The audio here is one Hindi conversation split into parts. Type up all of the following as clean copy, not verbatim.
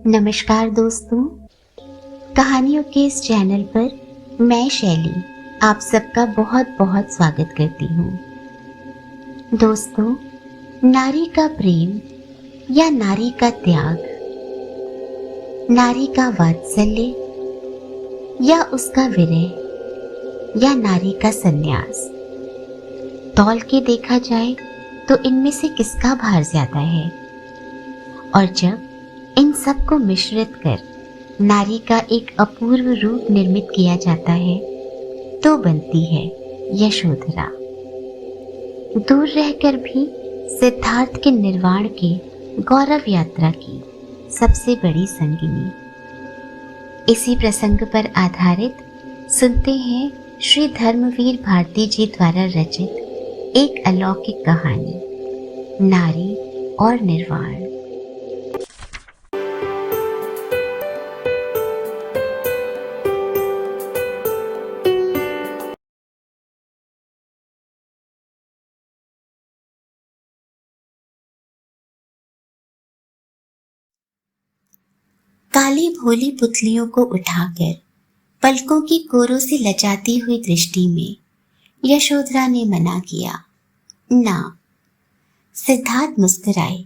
नमस्कार दोस्तों, कहानियों के इस चैनल पर मैं शैली आप सबका बहुत बहुत स्वागत करती हूँ। दोस्तों, नारी का प्रेम या नारी का त्याग, नारी का वात्सल्य या उसका विरह या नारी का संन्यास, तौल के देखा जाए तो इनमें से किसका भार ज्यादा है? और जब इन सब को मिश्रित कर नारी का एक अपूर्व रूप निर्मित किया जाता है तो बनती है यशोधरा। दूर रहकर भी सिद्धार्थ के निर्वाण के गौरव यात्रा की सबसे बड़ी संगिनी। इसी प्रसंग पर आधारित सुनते हैं श्री धर्मवीर भारती जी द्वारा रचित एक अलौकिक कहानी, नारी और निर्वाण। काली भोली पुतलियों को उठाकर पलकों की कोरों से लजाती हुई दृष्टि में यशोधरा ने मना किया। ना। सिद्धार्थ मुस्कुराए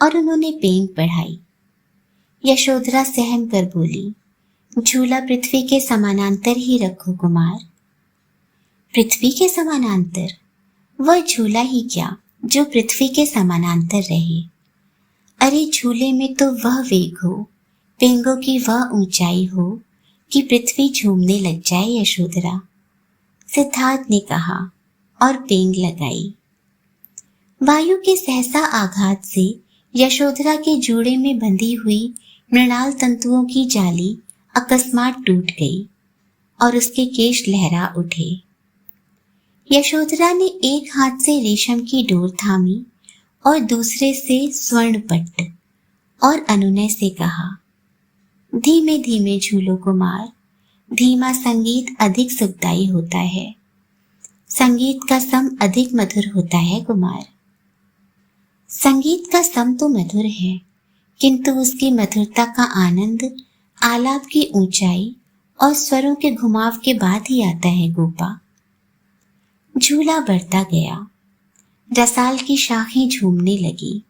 और उन्होंने पेंग बढ़ाई। यशोधरा सहम कर बोली, झूला पृथ्वी के समानांतर ही रखो कुमार। पृथ्वी के समानांतर? वह झूला ही क्या जो पृथ्वी के समानांतर रहे। अरे झूले में तो वह वेग हो, पेंगों की वह ऊंचाई हो कि पृथ्वी झूमने लग जाए यशोधरा। सिद्धार्थ ने कहा और पेंग लगाई। वायु के सहसा आघात से यशोधरा के जूड़े में बंधी हुई मृणाल तंतुओं की जाली अकस्मात टूट गई और उसके केश लहरा उठे। यशोधरा ने एक हाथ से रेशम की डोर थामी और दूसरे से स्वर्ण पट्ट और अनुनय से कहा, धीमे धीमे झूलो कुमार, धीमा संगीत अधिक सुखदायी होता है। संगीत का सम अधिक मधुर होता है कुमार। संगीत का सम तो मधुर है, किंतु उसकी मधुरता का आनंद आलाप की ऊंचाई और स्वरों के घुमाव के बाद ही आता है गोपा। झूला बढ़ता गया। रसाल की शाखें झूमने लगी।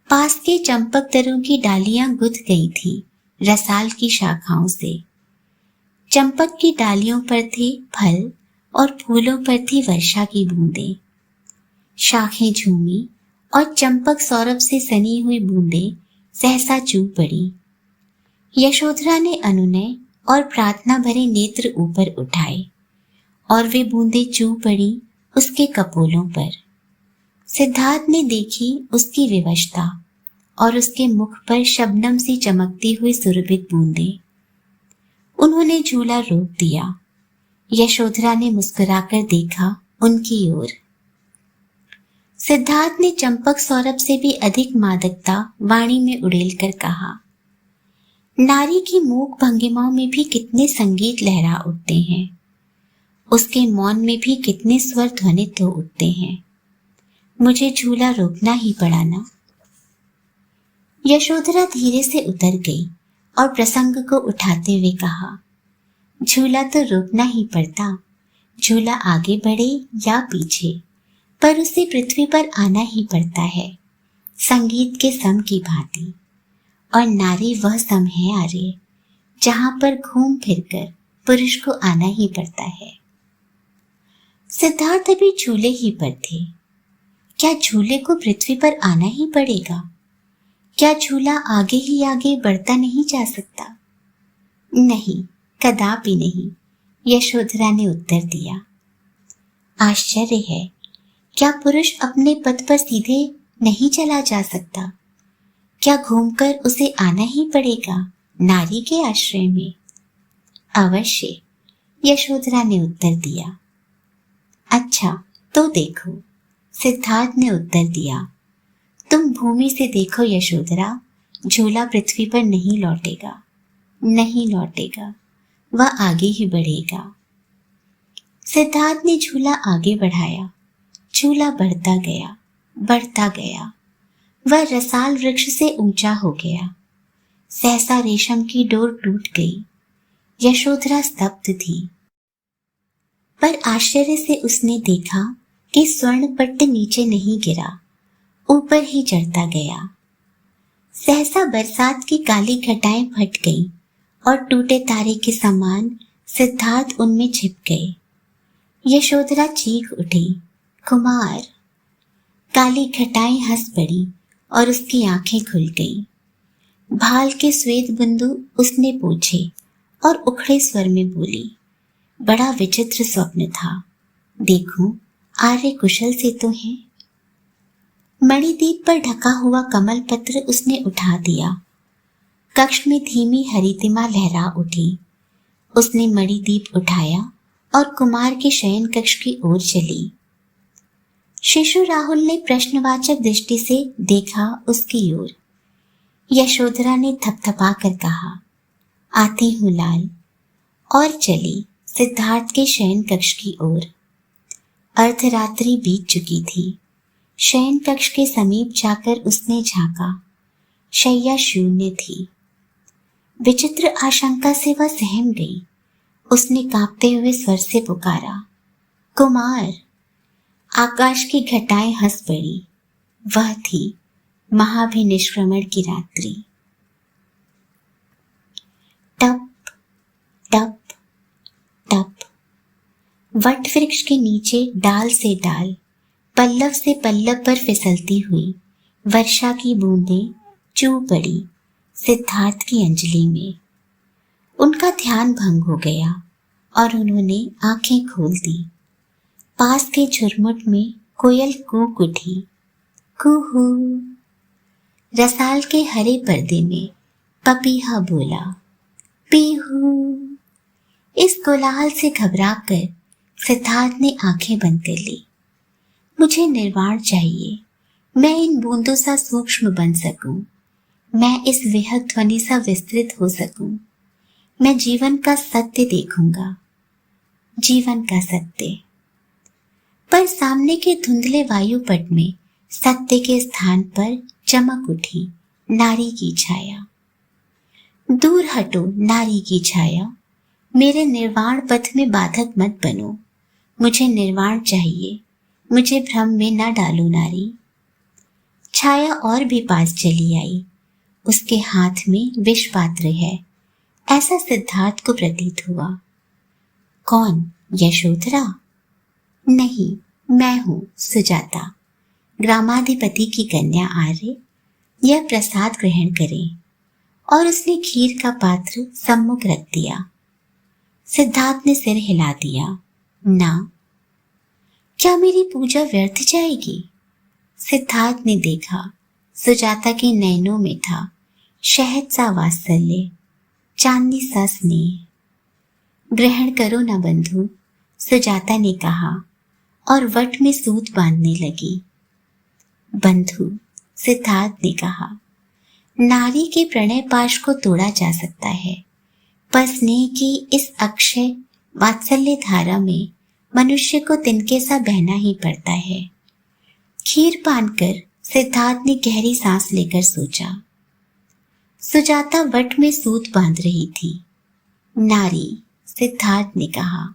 पास के चंपक दरों की डालियां गुथ गई थी रसाल की शाखाओं से। चंपक की डालियों पर थे फल और फूलों पर थी वर्षा की बूंदें। शाखें झूमी और चंपक सौरभ से सनी हुई बूंदें सहसा चूक पड़ी। यशोधरा ने अनुनय और प्रार्थना भरे नेत्र ऊपर उठाए और वे बूंदें चूक पड़ी उसके कपोलों पर। सिद्धार्थ ने देखी उसकी विवशता और उसके मुख पर शबनम सी चमकती हुई सुरभित बूंदें। उन्होंने झूला रोक दिया। यशोधरा ने मुस्कुराकर देखा उनकी ओर। सिद्धार्थ ने चंपक सौरभ से भी अधिक मादकता वाणी में उड़ेलकर कहा, नारी की मूक भंगिमाओं में भी कितने संगीत लहरा उठते हैं, उसके मौन में भी कितने स्वर ध्वनित हो उठते हैं। मुझे झूला रोकना ही पड़ा ना। यशोधरा धीरे से उतर गई और प्रसंग को उठाते हुए कहा, झूला तो रोकना ही पड़ता। झूला आगे बढ़े या पीछे, पर उसे पृथ्वी पर आना ही पड़ता है, संगीत के सम की भांति। और नारी वह सम है आर्य, जहां पर घूम फिरकर पुरुष को आना ही पड़ता है। सिद्धार्थ अभी झूले ही पर थे। क्या झूले को पृथ्वी पर आना ही पड़ेगा? क्या झूला आगे ही आगे बढ़ता नहीं जा सकता? नहीं, कदापि नहीं, यशोधरा ने उत्तर दिया। आश्चर्य है, क्या पुरुष अपने पथ पर सीधे नहीं चला जा सकता? क्या घूमकर उसे आना ही पड़ेगा नारी के आश्रय में? अवश्य, यशोधरा ने उत्तर दिया। अच्छा तो देखो, सिद्धार्थ ने उत्तर दिया। तुम भूमि से देखो यशोधरा, झूला पृथ्वी पर नहीं लौटेगा, नहीं लौटेगा, वह आगे ही बढ़ेगा। सिद्धार्थ ने झूला आगे बढ़ाया। झूला बढ़ता गया, बढ़ता गया। वह रसाल वृक्ष से ऊंचा हो गया। सहसा रेशम की डोर टूट गई। यशोधरा स्तब्ध थी, पर आश्चर्य से उसने देखा कि स्वर्ण पट्ट नीचे नहीं गिरा, ऊपर ही चढ़ता गया। सहसा बरसात की काली घटाएं फट गईं और टूटे तारे के समान सिद्धार्थ उनमें छिप गए। यशोधरा चीख उठी, कुमार! काली घटाएं हंस पड़ी और उसकी आंखें खुल गईं। भाल के श्वेत बिंदु उसने पूछे और उखड़े स्वर में बोली, बड़ा विचित्र स्वप्न था। देखूं, आर्य कुशल से तो है। मणिदीप पर ढका हुआ कमल पत्र उसने उठा दिया। कक्ष में धीमी हरितिमा लहरा उठी। उसने मणिदीप उठाया और कुमार के शयन कक्ष की ओर चली। शिशु राहुल ने प्रश्नवाचक दृष्टि से देखा उसकी ओर। यशोधरा ने थपथपा कर कहा, आती हूं लाल, और चली सिद्धार्थ के शयन कक्ष की ओर। अर्धरात्रि बीत चुकी थी। शयन कक्ष के समीप जाकर उसने झांका। शैया शून्य थी। विचित्र आशंका से वह सहम गई। उसने कांपते हुए स्वर से पुकारा, कुमार! आकाश की घटाएं हंस पड़ी। वह थी महाभिनिष्क्रमण की रात्रि। टप टप टप। वट वृक्ष के नीचे डाल से डाल, पल्लव से पल्लव पर फिसलती हुई वर्षा की बूंदें चू पड़ी सिद्धार्थ की अंजलि में। उनका ध्यान भंग हो गया और उन्होंने आंखें खोल दी। पास के झुरमुट में कोयल कूक उठी, कूहू। रसाल के हरे पर्दे में पपीहा बोला, पीहू। इस कोलाहल से घबराकर सिद्धार्थ ने आंखें बंद कर ली। मुझे निर्वाण चाहिए। मैं इन बूंदों सा सूक्ष्म बन सकूं। मैं इस विहग ध्वनि सा विस्तृत हो सकूं। मैं जीवन का सत्य देखूंगा, जीवन का सत्य। पर सामने के धुंधले वायुपट में सत्य के स्थान पर चमक उठी नारी की छाया। दूर हटो नारी की छाया, मेरे निर्वाण पथ में बाधक मत बनो। मुझे निर्वाण चाहिए, मुझे भ्रम में न डालो नारी। छाया और भी पास चली आई। उसके हाथ में विष पात्र है, ऐसा सिद्धार्थ को प्रतीत हुआ। कौन? यशोधरा? नहीं, मैं हूं सुजाता, ग्रामाधिपति की कन्या आर्य। यह प्रसाद ग्रहण करें। और उसने खीर का पात्र सम्मुख रख दिया। सिद्धार्थ ने सिर हिला दिया, ना। क्या मेरी पूजा व्यर्थ जाएगी? सिद्धार्थ ने देखा, सुजाता के नैनों में था शहद सा वात्सल्य, चांदनी सा स्नेह। ग्रहण करो ना बंधु, सुजाता ने कहा और वट में सूत बांधने लगी। बंधु, सिद्धार्थ ने कहा, नारी के प्रणय पाश को तोड़ा जा सकता है, पर स्नेह की इस अक्षय वात्सल्य धारा में मनुष्य को तिनके सा बहना ही पड़ता है। खीर पान कर सिद्धार्थ ने गहरी सांस लेकर सोचा। सुजाता वट में सूत बांध रही थी। नारी, सिद्धार्थ ने कहा,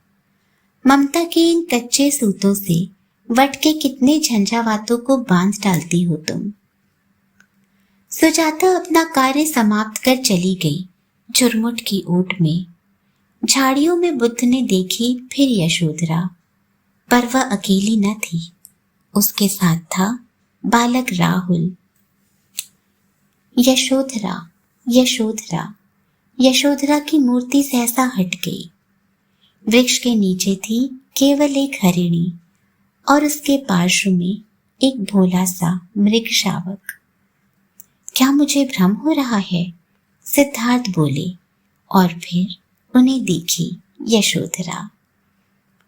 ममता के इन कच्चे सूतों से वट के कितने झंझावातों को बांध डालती हो तुम। सुजाता अपना कार्य समाप्त कर चली गई झुरमुट की ओट में। झाड़ियों में बुद्ध ने देखी फिर यशोधरा, पर वह अकेली न थी। उसके साथ था बालक राहुल। यशोधरा, यशोधरा, यशोधरा की मूर्ति सहसा हट गई। वृक्ष के नीचे थी केवल एक हरिणी और उसके पार्श्व में एक भोला सा मृग शावक। क्या मुझे भ्रम हो रहा है? सिद्धार्थ बोले और फिर उन्हें देखी यशोधरा।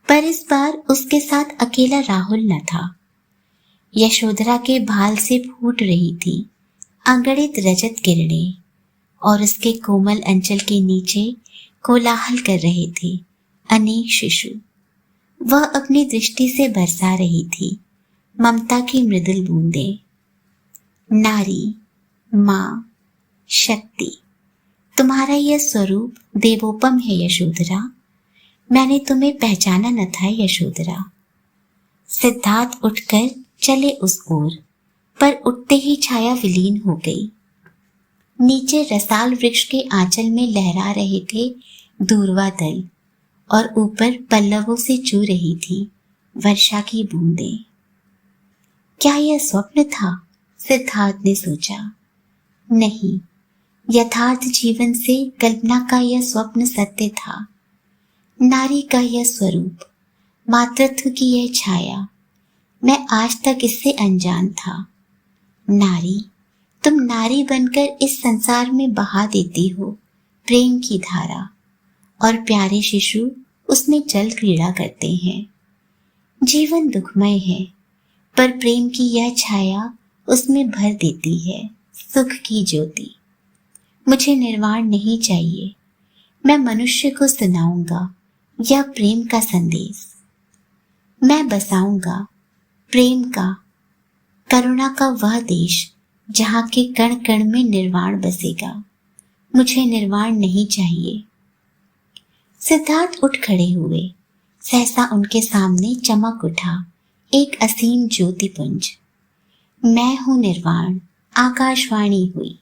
पर इस बार उसके साथ अकेला राहुल न था। यशोधरा के भाल से फूट रही थी अगणित रजत किरणें और उसके कोमल अंचल के नीचे कोलाहल कर रहे थे अनेक शिशु। वह अपनी दृष्टि से बरसा रही थी ममता की मृदुल बूंदें। नारी, माँ, शक्ति, तुम्हारा यह स्वरूप देवोपम है यशोधरा। मैंने तुम्हें पहचाना न था यशोधरा। सिद्धार्थ उठकर चले उस ओर, पर उठते ही छाया विलीन हो गई। नीचे रसाल वृक्ष के आंचल में लहरा रहे थे दूर्वा दल और ऊपर पल्लवों से चू रही थी वर्षा की बूंदें। क्या यह स्वप्न था? सिद्धार्थ ने सोचा। नहीं, यथार्थ जीवन से कल्पना का यह स्वप्न सत्य था। नारी का यह स्वरूप, मातृत्व की यह छाया, मैं आज तक इससे अनजान था। नारी, तुम नारी बनकर इस संसार में बहा देती हो प्रेम की धारा, और प्यारे शिशु उसमें जल क्रीड़ा करते हैं। जीवन दुखमय है, पर प्रेम की यह छाया उसमें भर देती है सुख की ज्योति। मुझे निर्वाण नहीं चाहिए, मैं मनुष्य को सुनाऊंगा यह प्रेम का संदेश। मैं बसाऊंगा प्रेम का, करुणा का वह देश जहाँ के कण कण में निर्वाण बसेगा। मुझे निर्वाण नहीं चाहिए। सिद्धार्थ उठ खड़े हुए। सहसा उनके सामने चमक उठा एक असीम ज्योतिपुंज। मैं हूं निर्वाण, आकाशवाणी हुई।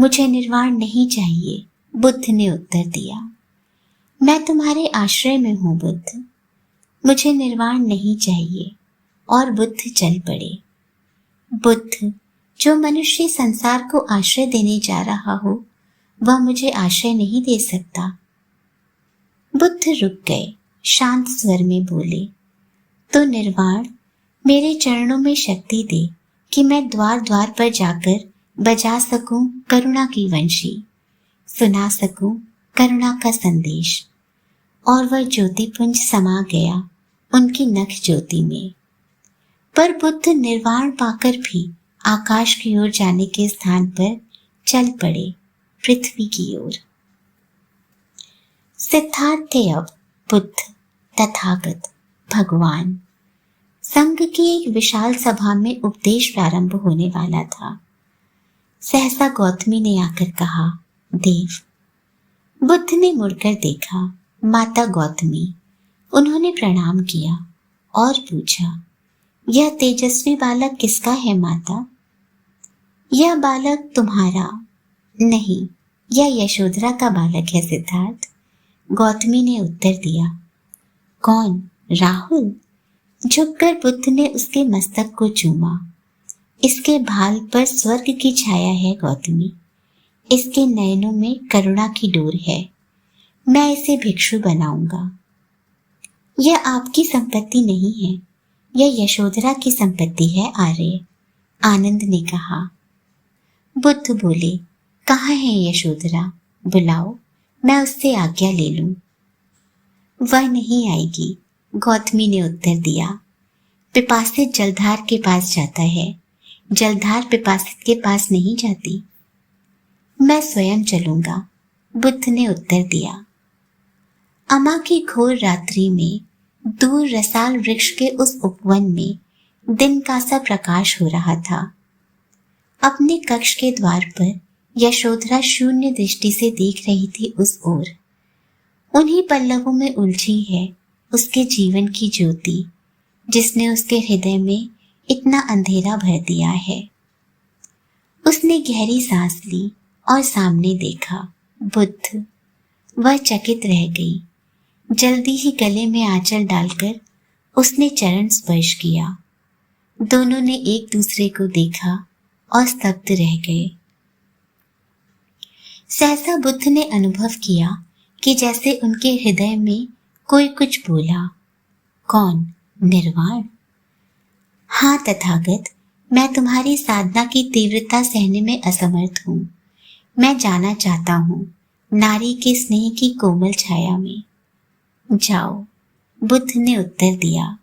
मुझे निर्वाण नहीं चाहिए, बुद्ध ने उत्तर दिया। मैं तुम्हारे आश्रय में हूं बुद्ध, मुझे निर्वाण नहीं चाहिए। और बुद्ध चल पड़े। बुद्ध, जो मनुष्य संसार को आश्रय देने जा रहा हो, वह मुझे आश्रय नहीं दे सकता। बुद्ध रुक गए, शांत स्वर में बोले, तो निर्वाण मेरे चरणों में शक्ति दे कि मैं द्वार द्वार पर जाकर बजा सकूं करुणा की वंशी, सुना सकूं करुणा का संदेश। और वह ज्योतिपुंज समा गया उनकी नख ज्योति में। पर बुद्ध निर्वाण पाकर भी आकाश की ओर जाने के स्थान पर चल पड़े, पृथ्वी की ओर। सिद्धार्थ थे अब बुद्ध, तथागत, भगवान। संघ की एक विशाल सभा में उपदेश प्रारंभ होने वाला था। सहसा गौतमी ने आकर कहा, देव। बुद्ध ने मुड़कर देखा, माता गौतमी। उन्होंने प्रणाम किया और पूछा, यह तेजस्वी बालक किसका है माता? यह बालक तुम्हारा नहीं, यह यशोधरा का बालक है सिद्धार्थ, गौतमी ने उत्तर दिया। कौन? राहुल? झुककर बुद्ध ने उसके मस्तक को चूमा। इसके भाल पर स्वर्ग की छाया है गौतमी, इसके नयनों में करुणा की डोर है। मैं इसे भिक्षु बनाऊंगा। यह आपकी संपत्ति नहीं है, यह यशोधरा की संपत्ति है आर्य, आनंद ने कहा। बुद्ध बोले, कहाँ है यशोधरा? बुलाओ, मैं उससे आज्ञा ले लूं। वह नहीं आएगी, गौतमी ने उत्तर दिया। पिपासित जलधार के पास जाता है, जलधार पिपासित के पास नहीं जाती। मैं स्वयं चलूंगा, बुद्ध ने उत्तर दिया। अमा की घोर रात्रि में दूर रसाल वृक्ष के उस उपवन में दिन का सा प्रकाश हो रहा था। अपने कक्ष के द्वार पर यशोधरा शून्य दृष्टि से देख रही थी उस ओर। उन्हीं पल्लवों में उलझी है उसके जीवन की ज्योति, जिसने उसके हृदय में इतना अंधेरा भर दिया है। उसने गहरी सांस ली और सामने देखा, बुद्ध। वह चकित रह गई। जल्दी ही गले में आंचल डालकर उसने चरण स्पर्श किया। दोनों ने एक दूसरे को देखा और स्तब्ध रह गए। सहसा बुद्ध ने अनुभव किया कि जैसे उनके हृदय में कोई कुछ बोला। कौन? निर्वाण। हाँ तथागत, मैं तुम्हारी साधना की तीव्रता सहने में असमर्थ हूँ। मैं जाना चाहता हूँ नारी के स्नेह की कोमल छाया में। जाओ, बुद्ध ने उत्तर दिया।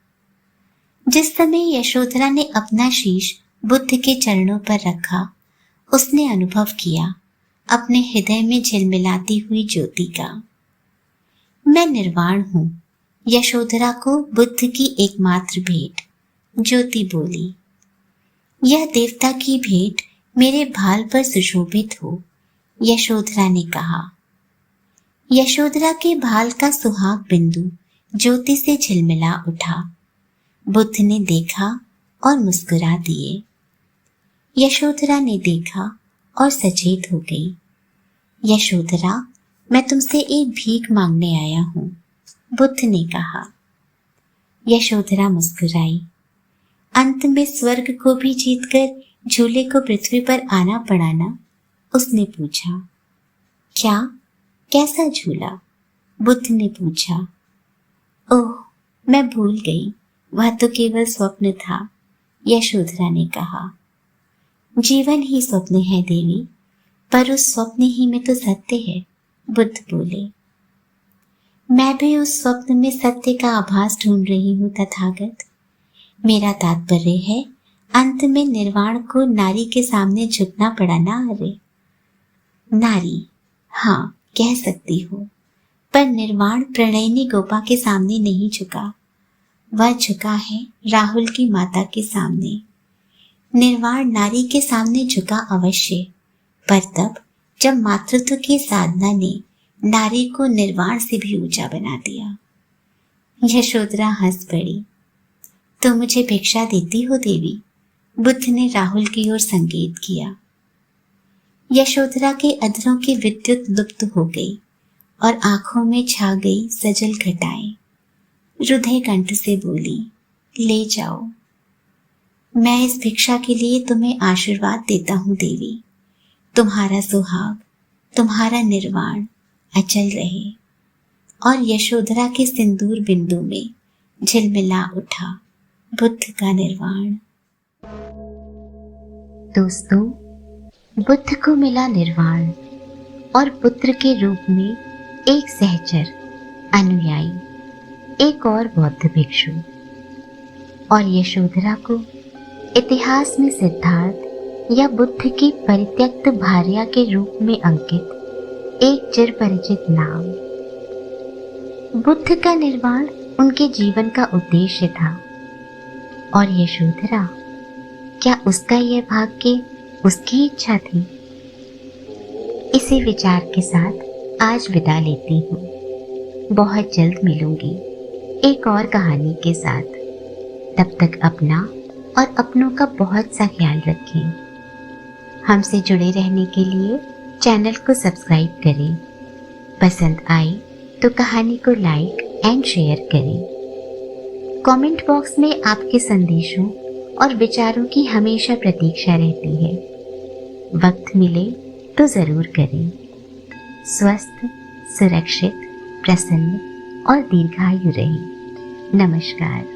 जिस समय यशोधरा ने अपना शीश बुद्ध के चरणों पर रखा, उसने अनुभव किया अपने हृदय में झिलमिलाती हुई ज्योति का। मैं निर्वाण हूँ, यशोधरा को बुद्ध की एकमात्र भेंट, ज्योति बोली। यह देवता की भेंट मेरे भाल पर सुशोभित हो, यशोधरा ने कहा। यशोधरा के भाल का सुहाग बिंदु ज्योति से झिलमिला उठा। बुद्ध ने देखा और मुस्कुरा दिए। यशोधरा ने देखा और सचेत हो गई। यशोधरा, मैं तुमसे एक भीख मांगने आया हूं, बुद्ध ने कहा। यशोधरा मुस्कुराई। अंत में स्वर्ग को भी जीतकर झूले को पृथ्वी पर आना पड़ा ना? उसने पूछा। क्या? कैसा झूला? बुद्ध ने पूछा। ओह, मैं भूल गई, वह तो केवल स्वप्न था, यशोधरा ने कहा। जीवन ही स्वप्न है देवी, पर उस स्वप्न ही में तो सत्य है, बुद्ध बोले। मैं भी उस स्वप्न में सत्य का आभास ढूंढ रही हूँ तथागत। मेरा तात्पर्य है, अंत में निर्वाण को नारी के सामने झुकना पड़ा ना। अरे नारी, हाँ कह सकती हो, पर निर्वाण प्रणयिनी गोपा के सामने नहीं झुका। वह झुका है राहुल की माता के सामने। निर्वाण नारी के सामने झुका अवश्य, पर तब जब मातृत्व की साधना ने नारी को निर्वाण से भी ऊंचा बना दिया। यशोधरा हंस पड़ी। तो मुझे भिक्षा देती हो देवी? बुद्ध ने राहुल की ओर संकेत किया। यशोधरा के अधरों की विद्युत लुप्त हो गई और आंखों में छा गई सजल घटाएं। हृदय कंठ से बोली, ले जाओ। मैं इस भिक्षा के लिए तुम्हें आशीर्वाद देता हूँ देवी। तुम्हारा सुहाग, तुम्हारा निर्वाण अचल रहे। और यशोधरा के सिंदूर बिंदु में झिलमिला उठा बुद्ध का निर्वाण। दोस्तों, बुद्ध को मिला निर्वाण और पुत्र के रूप में एक सहचर, अनुयायी, एक और बौद्ध भिक्षु। और यशोधरा को इतिहास में सिद्धार्थ या बुद्ध की परित्यक्त भार्या के रूप में अंकित एक चिरपरिचित नाम। बुद्ध का निर्वाण उनके जीवन का उद्देश्य था, और यशोधरा, क्या उसका यह भाग्य उसकी इच्छा थी? इसी विचार के साथ आज विदा लेती हूँ। बहुत जल्द मिलूंगी एक और कहानी के साथ। तब तक अपना और अपनों का बहुत सा ख्याल रखें। हमसे जुड़े रहने के लिए चैनल को सब्सक्राइब करें। पसंद आए तो कहानी को लाइक एंड शेयर करें। कमेंट बॉक्स में आपके संदेशों और विचारों की हमेशा प्रतीक्षा रहती है। वक्त मिले तो जरूर करें। स्वस्थ, सुरक्षित, प्रसन्न और दीर्घायु रहें। नमस्कार।